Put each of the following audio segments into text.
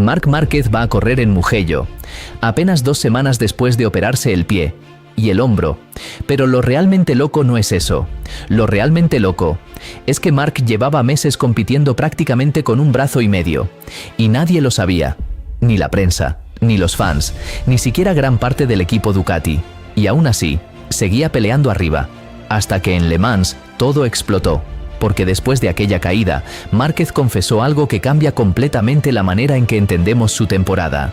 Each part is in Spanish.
Marc Márquez va a correr en Mugello, apenas 2 semanas después de operarse el pie y el hombro. Pero lo realmente loco no es eso. Lo realmente loco es que Marc llevaba meses compitiendo prácticamente con un brazo y medio. Y nadie lo sabía. Ni la prensa, ni los fans, ni siquiera gran parte del equipo Ducati. Y aún así, seguía peleando arriba. Hasta que en Le Mans todo explotó. Porque después de aquella caída, Márquez confesó algo que cambia completamente la manera en que entendemos su temporada.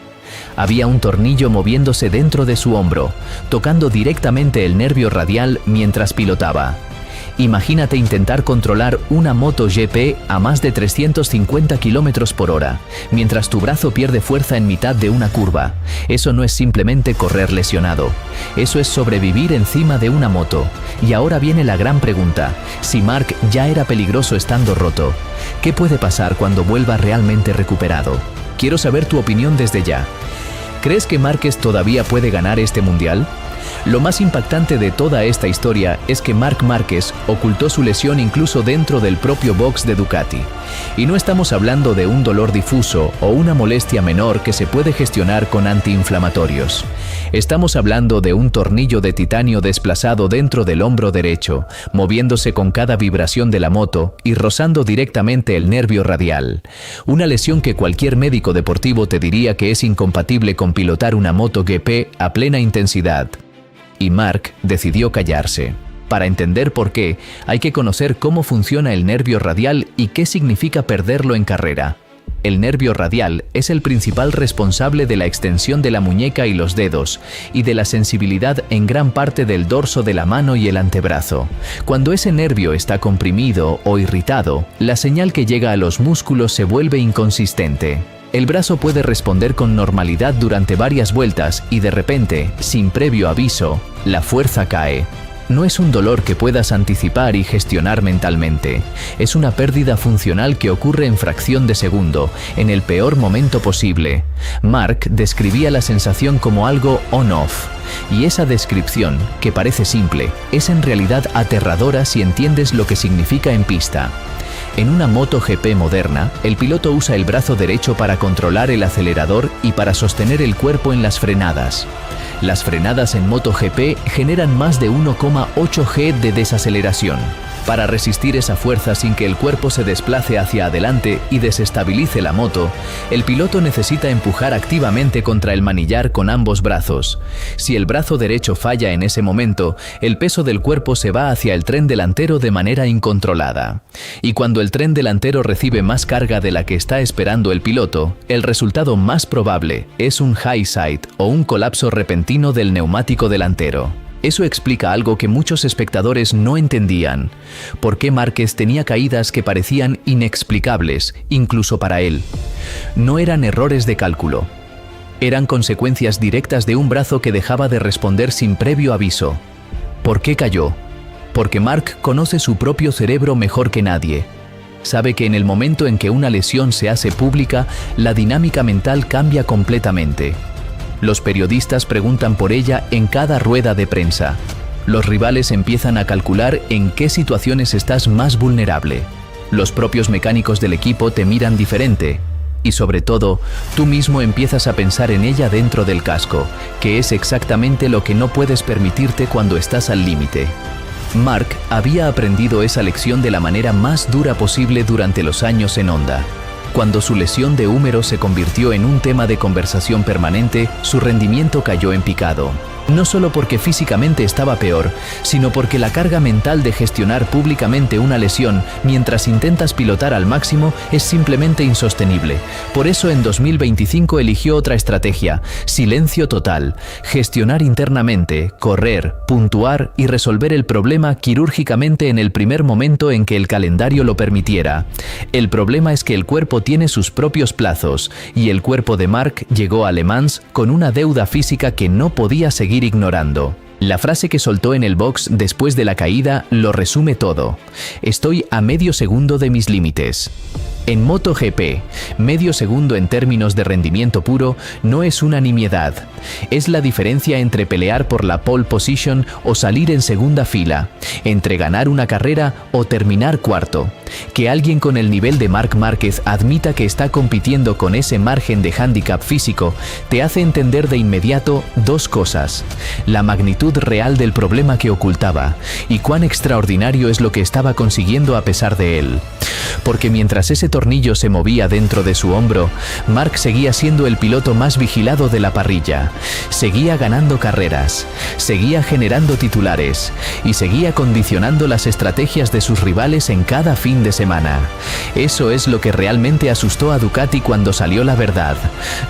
Había un tornillo moviéndose dentro de su hombro, tocando directamente el nervio radial mientras pilotaba. Imagínate intentar controlar una MotoGP a más de 350 km/h, mientras tu brazo pierde fuerza en mitad de una curva. Eso no es simplemente correr lesionado. Eso es sobrevivir encima de una moto. Y ahora viene la gran pregunta. Si Marc ya era peligroso estando roto, ¿qué puede pasar cuando vuelva realmente recuperado? Quiero saber tu opinión desde ya. ¿Crees que Márquez todavía puede ganar este mundial? Lo más impactante de toda esta historia es que Marc Márquez ocultó su lesión incluso dentro del propio box de Ducati. Y no estamos hablando de un dolor difuso o una molestia menor que se puede gestionar con antiinflamatorios. Estamos hablando de un tornillo de titanio desplazado dentro del hombro derecho, moviéndose con cada vibración de la moto y rozando directamente el nervio radial. Una lesión que cualquier médico deportivo te diría que es incompatible con pilotar una MotoGP a plena intensidad. Y Marc decidió callarse. Para entender por qué, hay que conocer cómo funciona el nervio radial y qué significa perderlo en carrera. El nervio radial es el principal responsable de la extensión de la muñeca y los dedos, y de la sensibilidad en gran parte del dorso de la mano y el antebrazo. Cuando ese nervio está comprimido o irritado, la señal que llega a los músculos se vuelve inconsistente. El brazo puede responder con normalidad durante varias vueltas y de repente, sin previo aviso, la fuerza cae. No es un dolor que puedas anticipar y gestionar mentalmente. Es una pérdida funcional que ocurre en fracción de segundo, en el peor momento posible. Marc describía la sensación como algo on-off. Y esa descripción, que parece simple, es en realidad aterradora si entiendes lo que significa en pista. En una MotoGP moderna, el piloto usa el brazo derecho para controlar el acelerador y para sostener el cuerpo en las frenadas. Las frenadas en MotoGP generan más de 1,8 G de desaceleración. Para resistir esa fuerza sin que el cuerpo se desplace hacia adelante y desestabilice la moto, el piloto necesita empujar activamente contra el manillar con ambos brazos. Si el brazo derecho falla en ese momento, el peso del cuerpo se va hacia el tren delantero de manera incontrolada. Y cuando el tren delantero recibe más carga de la que está esperando el piloto, el resultado más probable es un high side o un colapso repentino del neumático delantero. Eso explica algo que muchos espectadores no entendían. ¿Por qué Márquez tenía caídas que parecían inexplicables, incluso para él? No eran errores de cálculo. Eran consecuencias directas de un brazo que dejaba de responder sin previo aviso. ¿Por qué cayó? Porque Marc conoce su propio cerebro mejor que nadie. Sabe que en el momento en que una lesión se hace pública, la dinámica mental cambia completamente. Los periodistas preguntan por ella en cada rueda de prensa. Los rivales empiezan a calcular en qué situaciones estás más vulnerable. Los propios mecánicos del equipo te miran diferente. Y sobre todo, tú mismo empiezas a pensar en ella dentro del casco, que es exactamente lo que no puedes permitirte cuando estás al límite. Marc había aprendido esa lección de la manera más dura posible durante los años en Honda. Cuando su lesión de húmero se convirtió en un tema de conversación permanente, su rendimiento cayó en picado. No solo porque físicamente estaba peor, sino porque la carga mental de gestionar públicamente una lesión mientras intentas pilotar al máximo es simplemente insostenible. Por eso en 2025 eligió otra estrategia: silencio total, gestionar internamente, correr, puntuar y resolver el problema quirúrgicamente en el primer momento en que el calendario lo permitiera. El problema es que el cuerpo tiene sus propios plazos, y el cuerpo de Marc llegó a Le Mans con una deuda física que no podía seguir ignorando. La frase que soltó en el box después de la caída lo resume todo. Estoy a medio segundo de mis límites. En MotoGP, medio segundo en términos de rendimiento puro no es una nimiedad. Es la diferencia entre pelear por la pole position o salir en segunda fila, entre ganar una carrera o terminar cuarto. Que alguien con el nivel de Marc Márquez admita que está compitiendo con ese margen de hándicap físico te hace entender de inmediato dos cosas: la magnitud real del problema que ocultaba y cuán extraordinario es lo que estaba consiguiendo a pesar de él. Porque mientras ese tornillo se movía dentro de su hombro, Marc seguía siendo el piloto más vigilado de la parrilla, seguía ganando carreras, seguía generando titulares y seguía condicionando las estrategias de sus rivales en cada fin de semana. Eso es lo que realmente asustó a Ducati cuando salió la verdad,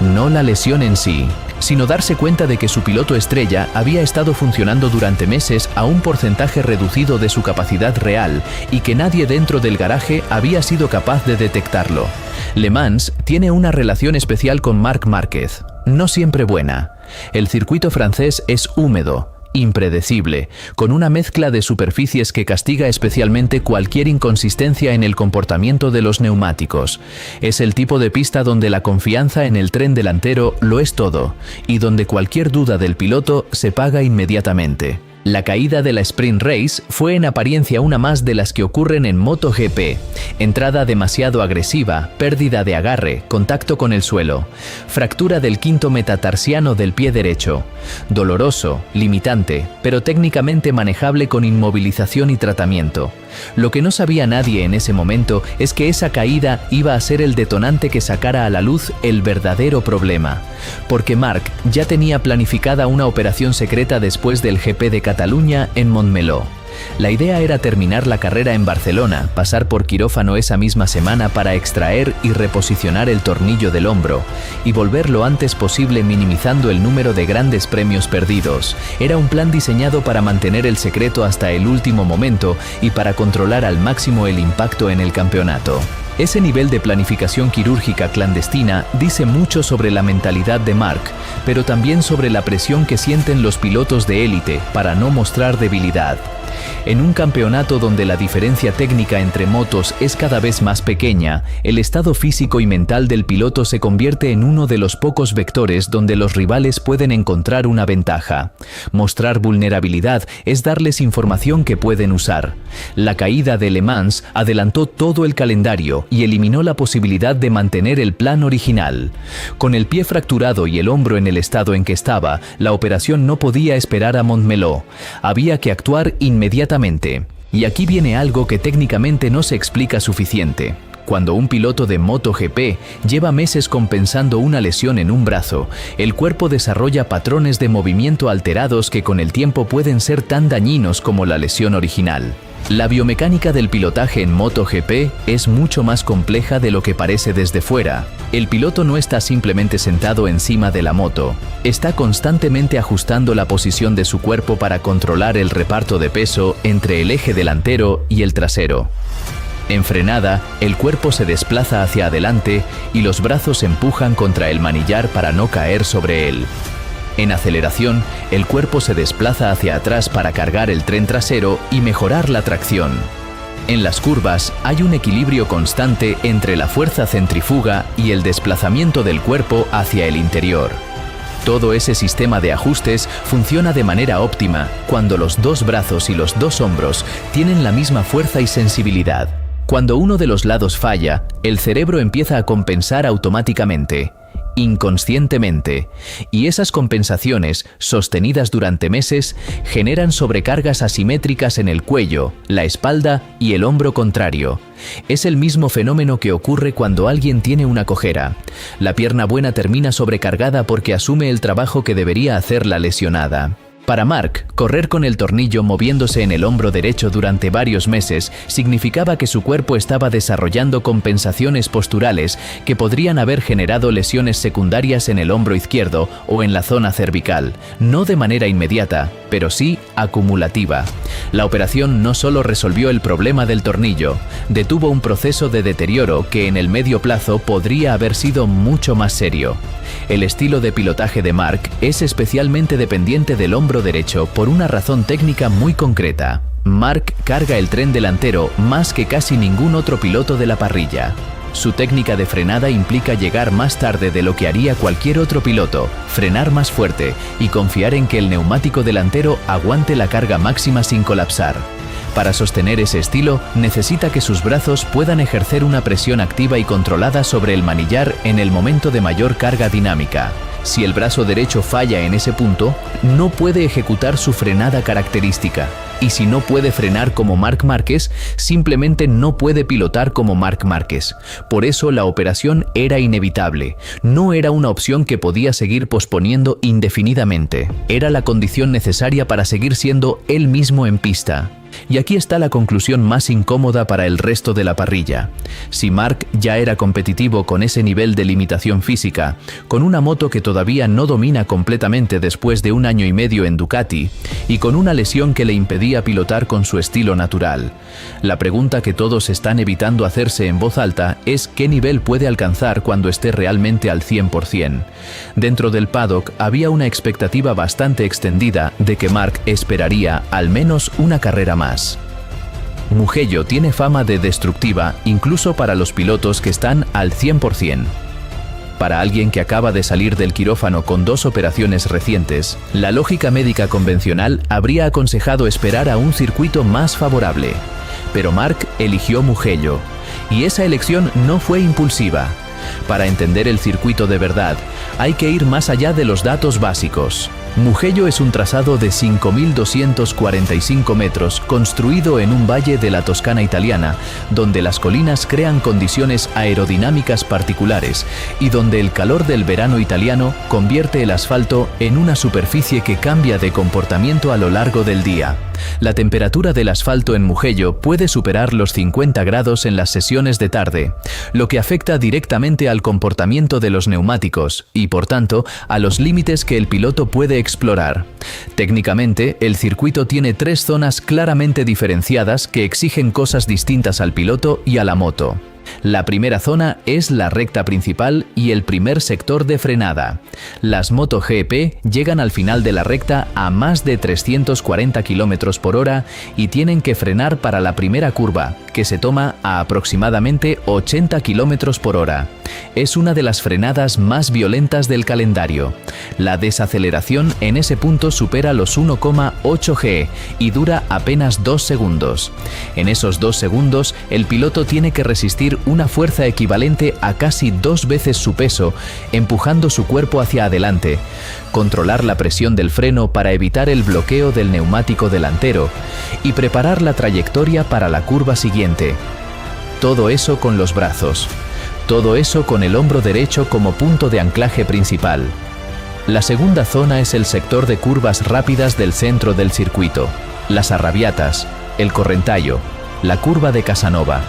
no la lesión en sí, sino darse cuenta de que su piloto estrella había estado funcionando durante meses a un porcentaje reducido de su capacidad real y que nadie dentro del garaje había sido capaz de detectarlo. Le Mans tiene una relación especial con Marc Márquez, no siempre buena. El circuito francés es húmedo, impredecible, con una mezcla de superficies que castiga especialmente cualquier inconsistencia en el comportamiento de los neumáticos. Es el tipo de pista donde la confianza en el tren delantero lo es todo, y donde cualquier duda del piloto se paga inmediatamente. La caída de la Sprint Race fue en apariencia una más de las que ocurren en MotoGP. Entrada demasiado agresiva, pérdida de agarre, contacto con el suelo, fractura del quinto metatarsiano del pie derecho. Doloroso, limitante, pero técnicamente manejable con inmovilización y tratamiento. Lo que no sabía nadie en ese momento es que esa caída iba a ser el detonante que sacara a la luz el verdadero problema. Porque Marc ya tenía planificada una operación secreta después del GP de Cataluña en Montmeló. La idea era terminar la carrera en Barcelona, pasar por quirófano esa misma semana para extraer y reposicionar el tornillo del hombro, y volver lo antes posible minimizando el número de grandes premios perdidos. Era un plan diseñado para mantener el secreto hasta el último momento y para controlar al máximo el impacto en el campeonato. Ese nivel de planificación quirúrgica clandestina dice mucho sobre la mentalidad de Marc, pero también sobre la presión que sienten los pilotos de élite para no mostrar debilidad. En un campeonato donde la diferencia técnica entre motos es cada vez más pequeña, el estado físico y mental del piloto se convierte en uno de los pocos vectores donde los rivales pueden encontrar una ventaja. Mostrar vulnerabilidad es darles información que pueden usar. La caída de Le Mans adelantó todo el calendario y eliminó la posibilidad de mantener el plan original. Con el pie fracturado y el hombro en el estado en que estaba, la operación no podía esperar a Montmeló. Había que actuar inmediatamente. Y aquí viene algo que técnicamente no se explica suficiente. Cuando un piloto de MotoGP lleva meses compensando una lesión en un brazo, el cuerpo desarrolla patrones de movimiento alterados que con el tiempo pueden ser tan dañinos como la lesión original. La biomecánica del pilotaje en MotoGP es mucho más compleja de lo que parece desde fuera. El piloto no está simplemente sentado encima de la moto, está constantemente ajustando la posición de su cuerpo para controlar el reparto de peso entre el eje delantero y el trasero. En frenada, el cuerpo se desplaza hacia adelante y los brazos empujan contra el manillar para no caer sobre él. En aceleración, el cuerpo se desplaza hacia atrás para cargar el tren trasero y mejorar la tracción. En las curvas hay un equilibrio constante entre la fuerza centrífuga y el desplazamiento del cuerpo hacia el interior. Todo ese sistema de ajustes funciona de manera óptima cuando los dos brazos y los dos hombros tienen la misma fuerza y sensibilidad. Cuando uno de los lados falla, el cerebro empieza a compensar automáticamente, inconscientemente, y esas compensaciones, sostenidas durante meses, generan sobrecargas asimétricas en el cuello, la espalda y el hombro contrario. Es el mismo fenómeno que ocurre cuando alguien tiene una cojera. La pierna buena termina sobrecargada porque asume el trabajo que debería hacer la lesionada. Para Marc, correr con el tornillo moviéndose en el hombro derecho durante varios meses significaba que su cuerpo estaba desarrollando compensaciones posturales que podrían haber generado lesiones secundarias en el hombro izquierdo o en la zona cervical, no de manera inmediata, pero sí acumulativa. La operación no solo resolvió el problema del tornillo, detuvo un proceso de deterioro que en el medio plazo podría haber sido mucho más serio. El estilo de pilotaje de Mark es especialmente dependiente del hombro derecho por una razón técnica muy concreta. Mark carga el tren delantero más que casi ningún otro piloto de la parrilla. Su técnica de frenada implica llegar más tarde de lo que haría cualquier otro piloto, frenar más fuerte y confiar en que el neumático delantero aguante la carga máxima sin colapsar. Para sostener ese estilo, necesita que sus brazos puedan ejercer una presión activa y controlada sobre el manillar en el momento de mayor carga dinámica. Si el brazo derecho falla en ese punto, no puede ejecutar su frenada característica. Y si no puede frenar como Marc Márquez, simplemente no puede pilotar como Marc Márquez. Por eso la operación era inevitable. No era una opción que podía seguir posponiendo indefinidamente. Era la condición necesaria para seguir siendo él mismo en pista. Y aquí está la conclusión más incómoda para el resto de la parrilla. Si Marc ya era competitivo con ese nivel de limitación física, con una moto que todavía no domina completamente después de 1 año y medio en Ducati, y con una lesión que le impedía pilotar con su estilo natural, la pregunta que todos están evitando hacerse en voz alta es qué nivel puede alcanzar cuando esté realmente al 100%. Dentro del paddock había una expectativa bastante extendida de que Marc esperaría al menos una carrera más. Mugello tiene fama de destructiva incluso para los pilotos que están al 100%. Para alguien que acaba de salir del quirófano con 2 operaciones recientes, la lógica médica convencional habría aconsejado esperar a un circuito más favorable. Pero Marc eligió Mugello, y esa elección no fue impulsiva. Para entender el circuito de verdad, hay que ir más allá de los datos básicos. Mugello es un trazado de 5.245 metros construido en un valle de la Toscana italiana, donde las colinas crean condiciones aerodinámicas particulares y donde el calor del verano italiano convierte el asfalto en una superficie que cambia de comportamiento a lo largo del día. La temperatura del asfalto en Mugello puede superar los 50 grados en las sesiones de tarde, lo que afecta directamente al comportamiento de los neumáticos y, por tanto, a los límites que el piloto puede explorar. Técnicamente, el circuito tiene 3 zonas claramente diferenciadas que exigen cosas distintas al piloto y a la moto. La primera zona es la recta principal y el primer sector de frenada. Las MotoGP llegan al final de la recta a más de 340 km por hora y tienen que frenar para la primera curva, que se toma a aproximadamente 80 km por hora. Es una de las frenadas más violentas del calendario. La desaceleración en ese punto supera los 1,8 G y dura apenas 2 segundos. En esos 2 segundos, el piloto tiene que resistir una fuerza equivalente a casi 2 veces su peso, empujando su cuerpo hacia adelante, controlar la presión del freno para evitar el bloqueo del neumático delantero y preparar la trayectoria para la curva siguiente. Todo eso con los brazos. Todo eso con el hombro derecho como punto de anclaje principal. La segunda zona es el sector de curvas rápidas del centro del circuito, las Arrabiatas, el Correntaio, la curva de Casanova.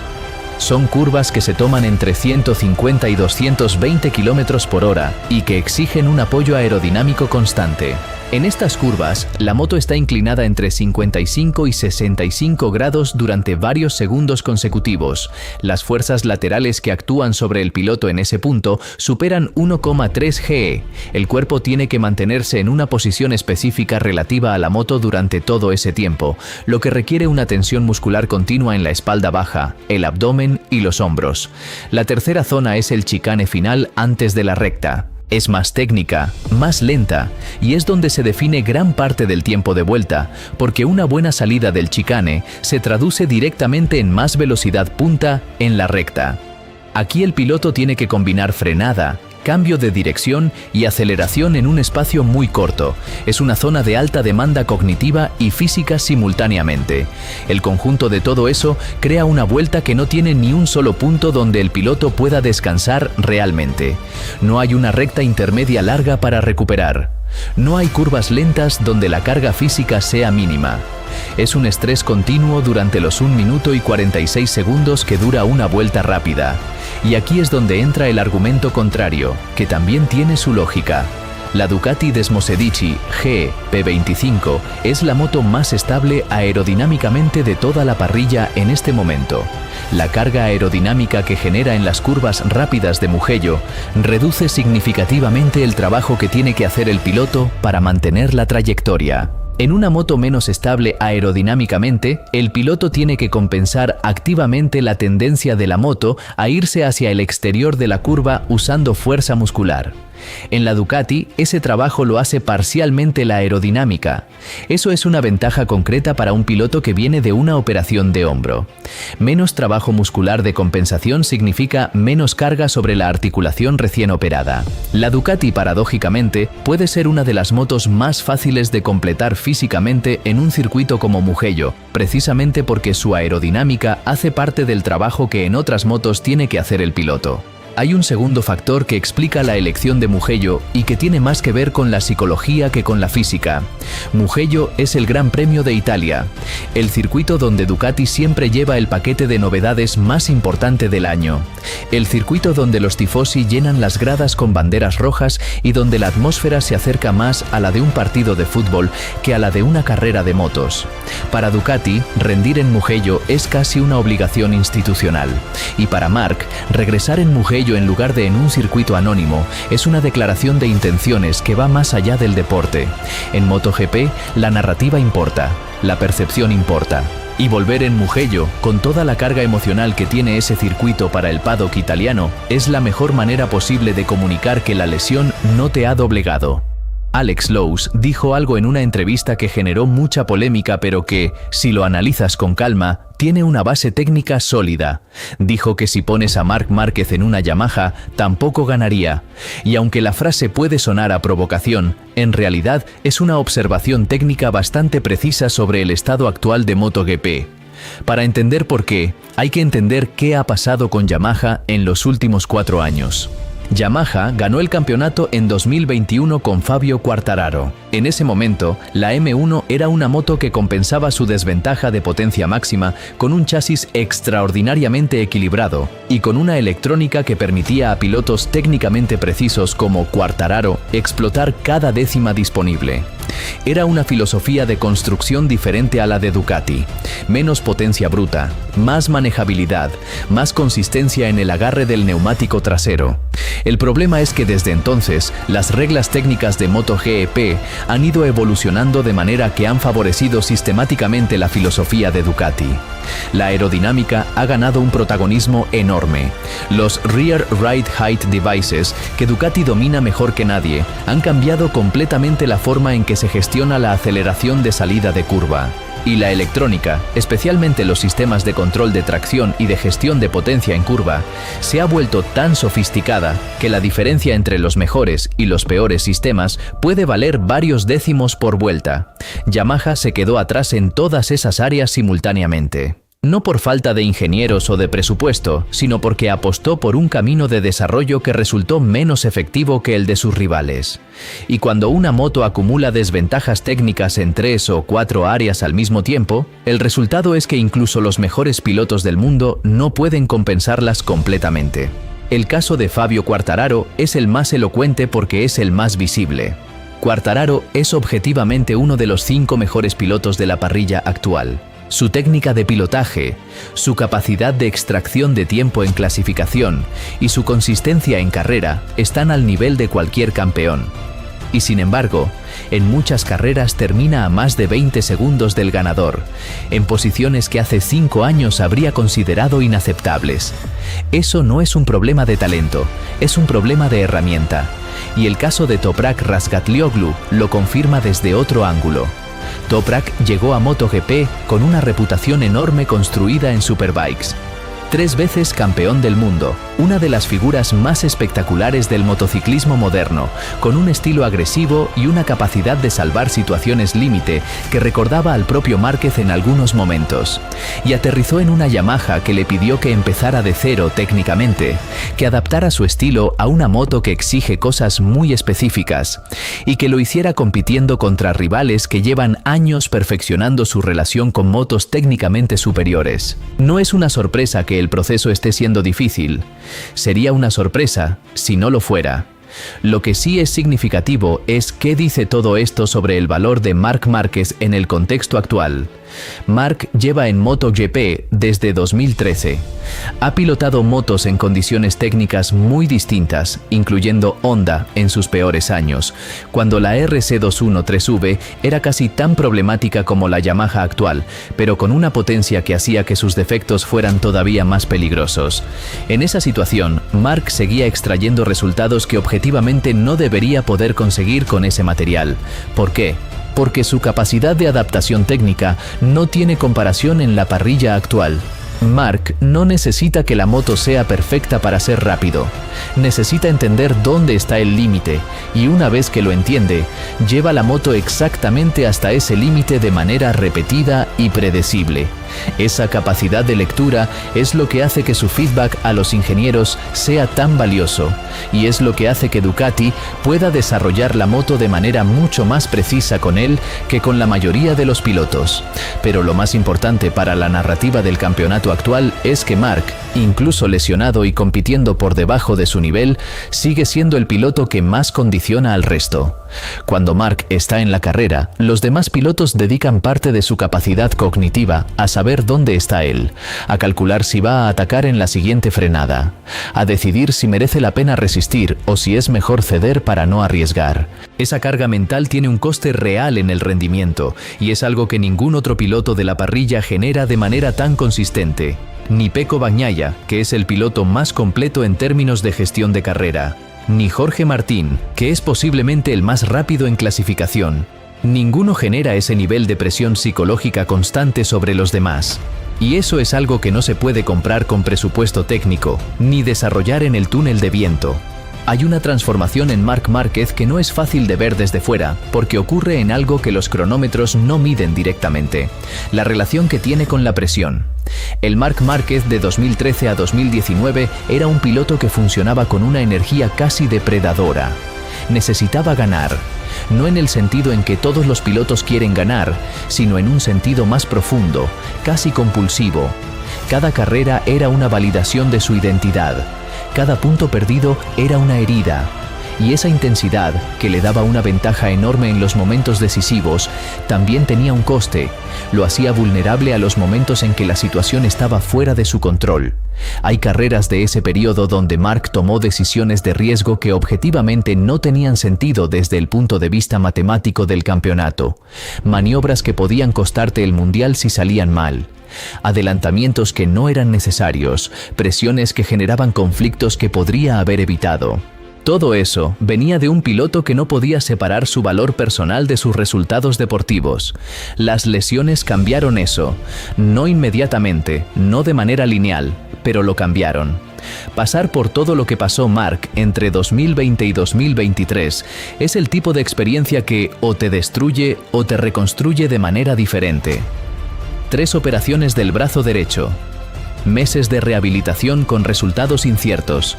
Son curvas que se toman entre 150 y 220 km por hora y que exigen un apoyo aerodinámico constante. En estas curvas, la moto está inclinada entre 55 y 65 grados durante varios segundos consecutivos. Las fuerzas laterales que actúan sobre el piloto en ese punto superan 1,3 G. El cuerpo tiene que mantenerse en una posición específica relativa a la moto durante todo ese tiempo, lo que requiere una tensión muscular continua en la espalda baja, el abdomen y los hombros. La tercera zona es el chicane final antes de la recta. Es más técnica, más lenta y es donde se define gran parte del tiempo de vuelta, porque una buena salida del chicane se traduce directamente en más velocidad punta en la recta. Aquí el piloto tiene que combinar frenada, cambio de dirección y aceleración en un espacio muy corto. Es una zona de alta demanda cognitiva y física simultáneamente. El conjunto de todo eso crea una vuelta que no tiene ni un solo punto donde el piloto pueda descansar realmente. No hay una recta intermedia larga para recuperar. No hay curvas lentas donde la carga física sea mínima. Es un estrés continuo durante los 1 minuto y 46 segundos que dura una vuelta rápida. Y aquí es donde entra el argumento contrario, que también tiene su lógica. La Ducati Desmosedici GP25 es la moto más estable aerodinámicamente de toda la parrilla en este momento. La carga aerodinámica que genera en las curvas rápidas de Mugello reduce significativamente el trabajo que tiene que hacer el piloto para mantener la trayectoria. En una moto menos estable aerodinámicamente, el piloto tiene que compensar activamente la tendencia de la moto a irse hacia el exterior de la curva usando fuerza muscular. En la Ducati, ese trabajo lo hace parcialmente la aerodinámica. Eso es una ventaja concreta para un piloto que viene de una operación de hombro. Menos trabajo muscular de compensación significa menos carga sobre la articulación recién operada. La Ducati, paradójicamente, puede ser una de las motos más fáciles de completar físicamente en un circuito como Mugello, precisamente porque su aerodinámica hace parte del trabajo que en otras motos tiene que hacer el piloto. Hay un segundo factor que explica la elección de Mugello y que tiene más que ver con la psicología que con la física. Mugello es el Gran Premio de Italia, el circuito donde Ducati siempre lleva el paquete de novedades más importante del año. El circuito donde los tifosi llenan las gradas con banderas rojas y donde la atmósfera se acerca más a la de un partido de fútbol que a la de una carrera de motos. Para Ducati, rendir en Mugello es casi una obligación institucional. Y para Marc, regresar en Mugello en lugar de en un circuito anónimo es una declaración de intenciones que va más allá del deporte. En MotoGP, la narrativa importa, la percepción importa. Y volver en Mugello, con toda la carga emocional que tiene ese circuito para el paddock italiano, es la mejor manera posible de comunicar que la lesión no te ha doblegado. Alex Lowes dijo algo en una entrevista que generó mucha polémica, pero que, si lo analizas con calma, tiene una base técnica sólida. Dijo que si pones a Marc Márquez en una Yamaha, tampoco ganaría. Y aunque la frase puede sonar a provocación, en realidad es una observación técnica bastante precisa sobre el estado actual de MotoGP. Para entender por qué, hay que entender qué ha pasado con Yamaha en los últimos 4 años. Yamaha ganó el campeonato en 2021 con Fabio Quartararo. En ese momento, la M1 era una moto que compensaba su desventaja de potencia máxima con un chasis extraordinariamente equilibrado y con una electrónica que permitía a pilotos técnicamente precisos como Quartararo explotar cada décima disponible. Era una filosofía de construcción diferente a la de Ducati. Menos potencia bruta, más manejabilidad, más consistencia en el agarre del neumático trasero. El problema es que desde entonces, las reglas técnicas de MotoGP han ido evolucionando de manera que han favorecido sistemáticamente la filosofía de Ducati. La aerodinámica ha ganado un protagonismo enorme. Los Rear Ride Height Devices, que Ducati domina mejor que nadie, han cambiado completamente la forma en que se gestiona la aceleración de salida de curva. Y la electrónica, especialmente los sistemas de control de tracción y de gestión de potencia en curva, se ha vuelto tan sofisticada que la diferencia entre los mejores y los peores sistemas puede valer varios décimos por vuelta. Yamaha se quedó atrás en todas esas áreas simultáneamente. No por falta de ingenieros o de presupuesto, sino porque apostó por un camino de desarrollo que resultó menos efectivo que el de sus rivales. Y cuando una moto acumula desventajas técnicas en 3 o 4 áreas al mismo tiempo, el resultado es que incluso los mejores pilotos del mundo no pueden compensarlas completamente. El caso de Fabio Quartararo es el más elocuente porque es el más visible. Quartararo es objetivamente uno de los 5 mejores pilotos de la parrilla actual. Su técnica de pilotaje, su capacidad de extracción de tiempo en clasificación y su consistencia en carrera están al nivel de cualquier campeón. Y sin embargo, en muchas carreras termina a más de 20 segundos del ganador, en posiciones que hace 5 años habría considerado inaceptables. Eso no es un problema de talento, es un problema de herramienta. Y el caso de Toprak Razgatlioglu lo confirma desde otro ángulo. Toprak llegó a MotoGP con una reputación enorme construida en Superbikes. 3 veces campeón del mundo, una de las figuras más espectaculares del motociclismo moderno, con un estilo agresivo y una capacidad de salvar situaciones límite que recordaba al propio Márquez en algunos momentos. Y aterrizó en una Yamaha que le pidió que empezara de cero técnicamente, que adaptara su estilo a una moto que exige cosas muy específicas, y que lo hiciera compitiendo contra rivales que llevan años perfeccionando su relación con motos técnicamente superiores. No es una sorpresa que el proceso esté siendo difícil. Sería una sorpresa si no lo fuera. Lo que sí es significativo es qué dice todo esto sobre el valor de Marc Márquez en el contexto actual. Marc lleva en MotoGP desde 2013. Ha pilotado motos en condiciones técnicas muy distintas, incluyendo Honda en sus peores años, cuando la RC213V era casi tan problemática como la Yamaha actual, pero con una potencia que hacía que sus defectos fueran todavía más peligrosos. En esa situación, Marc seguía extrayendo resultados que objetivamente no debería poder conseguir con ese material. ¿Por qué? Porque su capacidad de adaptación técnica no tiene comparación en la parrilla actual. Marc no necesita que la moto sea perfecta para ser rápido. Necesita entender dónde está el límite y una vez que lo entiende, lleva la moto exactamente hasta ese límite de manera repetida y predecible. Esa capacidad de lectura es lo que hace que su feedback a los ingenieros sea tan valioso y es lo que hace que Ducati pueda desarrollar la moto de manera mucho más precisa con él que con la mayoría de los pilotos. Pero lo más importante para la narrativa del campeonato actual es que Marc, incluso lesionado y compitiendo por debajo de su nivel, sigue siendo el piloto que más condiciona al resto. Cuando Marc está en la carrera, los demás pilotos dedican parte de su capacidad cognitiva a saber dónde está él, a calcular si va a atacar en la siguiente frenada, a decidir si merece la pena resistir o si es mejor ceder para no arriesgar. Esa carga mental tiene un coste real en el rendimiento y es algo que ningún otro piloto de la parrilla genera de manera tan consistente. Ni Pecco Bagnaia, que es el piloto más completo en términos de gestión de carrera, ni Jorge Martín, que es posiblemente el más rápido en clasificación. Ninguno genera ese nivel de presión psicológica constante sobre los demás. Y eso es algo que no se puede comprar con presupuesto técnico, ni desarrollar en el túnel de viento. Hay una transformación en Marc Márquez que no es fácil de ver desde fuera, porque ocurre en algo que los cronómetros no miden directamente: la relación que tiene con la presión. El Marc Márquez de 2013 a 2019 era un piloto que funcionaba con una energía casi depredadora. Necesitaba ganar, no en el sentido en que todos los pilotos quieren ganar, sino en un sentido más profundo, casi compulsivo. Cada carrera era una validación de su identidad. Cada punto perdido era una herida. Y esa intensidad, que le daba una ventaja enorme en los momentos decisivos, también tenía un coste. Lo hacía vulnerable a los momentos en que la situación estaba fuera de su control. Hay carreras de ese periodo donde Marc tomó decisiones de riesgo que objetivamente no tenían sentido desde el punto de vista matemático del campeonato. Maniobras que podían costarte el mundial si salían mal. Adelantamientos que no eran necesarios, presiones que generaban conflictos que podría haber evitado. Todo eso venía de un piloto que no podía separar su valor personal de sus resultados deportivos. Las lesiones cambiaron eso, no inmediatamente, no de manera lineal, pero lo cambiaron. Pasar por todo lo que pasó Marc entre 2020 y 2023 es el tipo de experiencia que o te destruye o te reconstruye de manera diferente. 3 operaciones del brazo derecho. Meses de rehabilitación con resultados inciertos.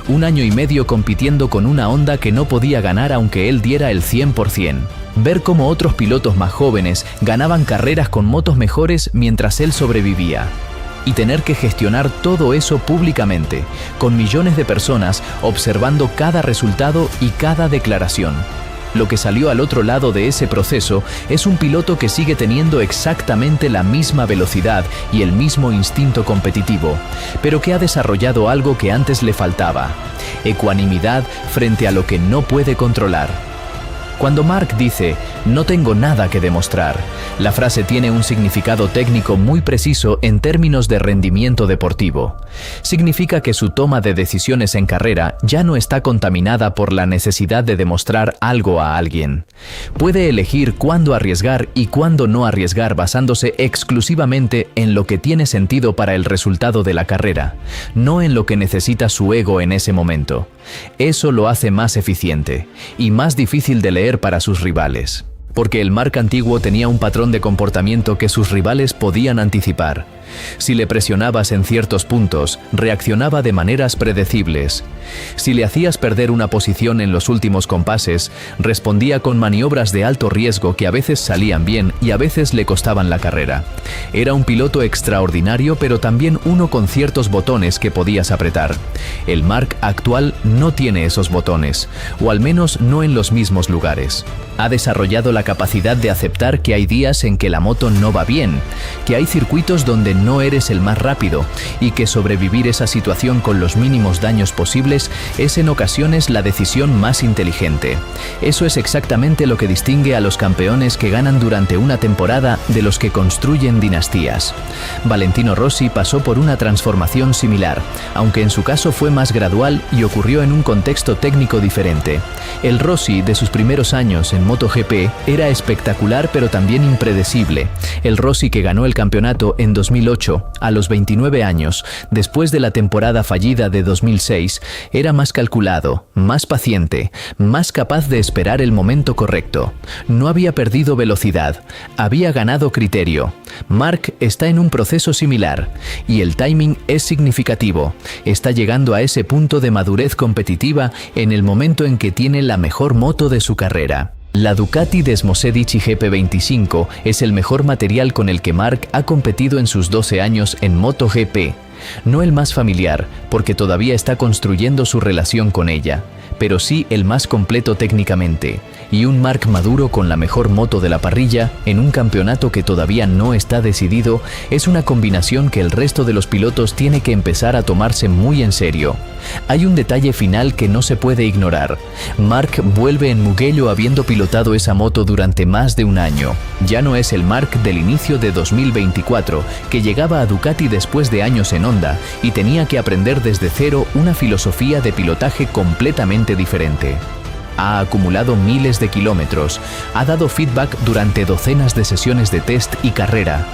1 año y medio compitiendo con una Honda que no podía ganar aunque él diera el 100%. Ver cómo otros pilotos más jóvenes ganaban carreras con motos mejores mientras él sobrevivía. Y tener que gestionar todo eso públicamente, con millones de personas observando cada resultado y cada declaración. Lo que salió al otro lado de ese proceso es un piloto que sigue teniendo exactamente la misma velocidad y el mismo instinto competitivo, pero que ha desarrollado algo que antes le faltaba: ecuanimidad frente a lo que no puede controlar. Cuando Marc dice «no tengo nada que demostrar», la frase tiene un significado técnico muy preciso en términos de rendimiento deportivo. Significa que su toma de decisiones en carrera ya no está contaminada por la necesidad de demostrar algo a alguien. Puede elegir cuándo arriesgar y cuándo no arriesgar basándose exclusivamente en lo que tiene sentido para el resultado de la carrera, no en lo que necesita su ego en ese momento. Eso lo hace más eficiente y más difícil de leer para sus rivales. Porque el Marc antiguo tenía un patrón de comportamiento que sus rivales podían anticipar. Si le presionabas en ciertos puntos, reaccionaba de maneras predecibles. Si le hacías perder una posición en los últimos compases, respondía con maniobras de alto riesgo que a veces salían bien y a veces le costaban la carrera. Era un piloto extraordinario, pero también uno con ciertos botones que podías apretar. El Mark actual no tiene esos botones, o al menos no en los mismos lugares. Ha desarrollado la capacidad de aceptar que hay días en que la moto no va bien, que hay circuitos donde no eres el más rápido y que sobrevivir esa situación con los mínimos daños posibles es en ocasiones la decisión más inteligente. Eso es exactamente lo que distingue a los campeones que ganan durante una temporada de los que construyen dinastías. Valentino Rossi pasó por una transformación similar, aunque en su caso fue más gradual y ocurrió en un contexto técnico diferente. El Rossi de sus primeros años en MotoGP era espectacular pero también impredecible. El Rossi que ganó el campeonato en 2008, a los 29 años, después de la temporada fallida de 2006, era más calculado, más paciente, más capaz de esperar el momento correcto. No había perdido velocidad, había ganado criterio. Mark está en un proceso similar y el timing es significativo. Está llegando a ese punto de madurez competitiva en el momento en que tiene la mejor moto de su carrera. La Ducati Desmosedici GP25 es el mejor material con el que Mark ha competido en sus 12 años en MotoGP. No el más familiar, porque todavía está construyendo su relación con ella, pero sí el más completo técnicamente, y un Mark maduro con la mejor moto de la parrilla en un campeonato que todavía no está decidido es una combinación que el resto de los pilotos tiene que empezar a tomarse muy en serio. Hay un detalle final que no se puede ignorar. Mark vuelve en Mugello habiendo pilotado esa moto durante más de un año. Ya no es el Mark del inicio de 2024, que llegaba a Ducati después de años en Honda y tenía que aprender desde cero una filosofía de pilotaje completamente diferente. Ha acumulado miles de kilómetros, ha dado feedback durante docenas de sesiones de test y carrera.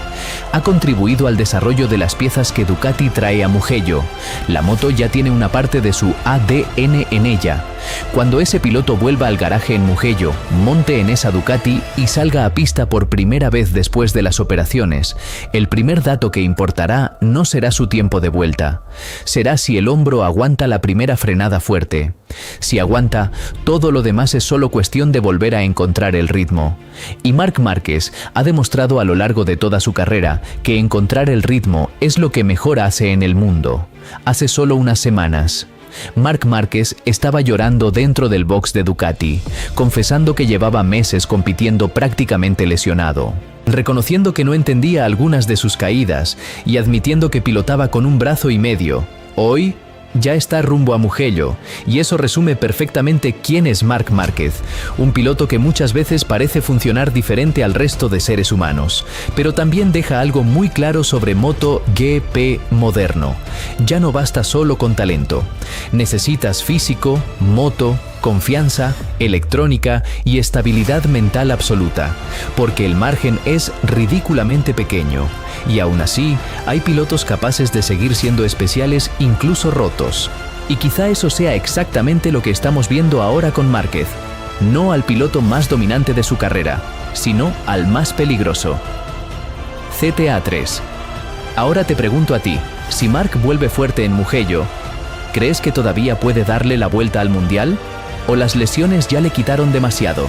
Ha contribuido al desarrollo de las piezas que Ducati trae a Mugello. La moto ya tiene una parte de su ADN en ella. Cuando ese piloto vuelva al garaje en Mugello, monte en esa Ducati y salga a pista por primera vez después de las operaciones, el primer dato que importará no será su tiempo de vuelta. Será si el hombro aguanta la primera frenada fuerte. Si aguanta, todo lo demás es solo cuestión de volver a encontrar el ritmo. Y Marc Márquez ha demostrado a lo largo de toda su carrera que encontrar el ritmo es lo que mejor hace en el mundo. Hace solo unas semanas, Marc Márquez estaba llorando dentro del box de Ducati, confesando que llevaba meses compitiendo prácticamente lesionado, reconociendo que no entendía algunas de sus caídas y admitiendo que pilotaba con un brazo y medio. Hoy ya está rumbo a Mugello, y eso resume perfectamente quién es Marc Márquez, un piloto que muchas veces parece funcionar diferente al resto de seres humanos, pero también deja algo muy claro sobre MotoGP moderno. Ya no basta solo con talento, necesitas físico, moto, confianza, electrónica y estabilidad mental absoluta, porque el margen es ridículamente pequeño, y aún así hay pilotos capaces de seguir siendo especiales incluso rotos. Y quizá eso sea exactamente lo que estamos viendo ahora con Márquez, no al piloto más dominante de su carrera, sino al más peligroso. CTA 3. Ahora te pregunto a ti, si Marc vuelve fuerte en Mugello, ¿crees que todavía puede darle la vuelta al Mundial? ¿O las lesiones ya le quitaron demasiado?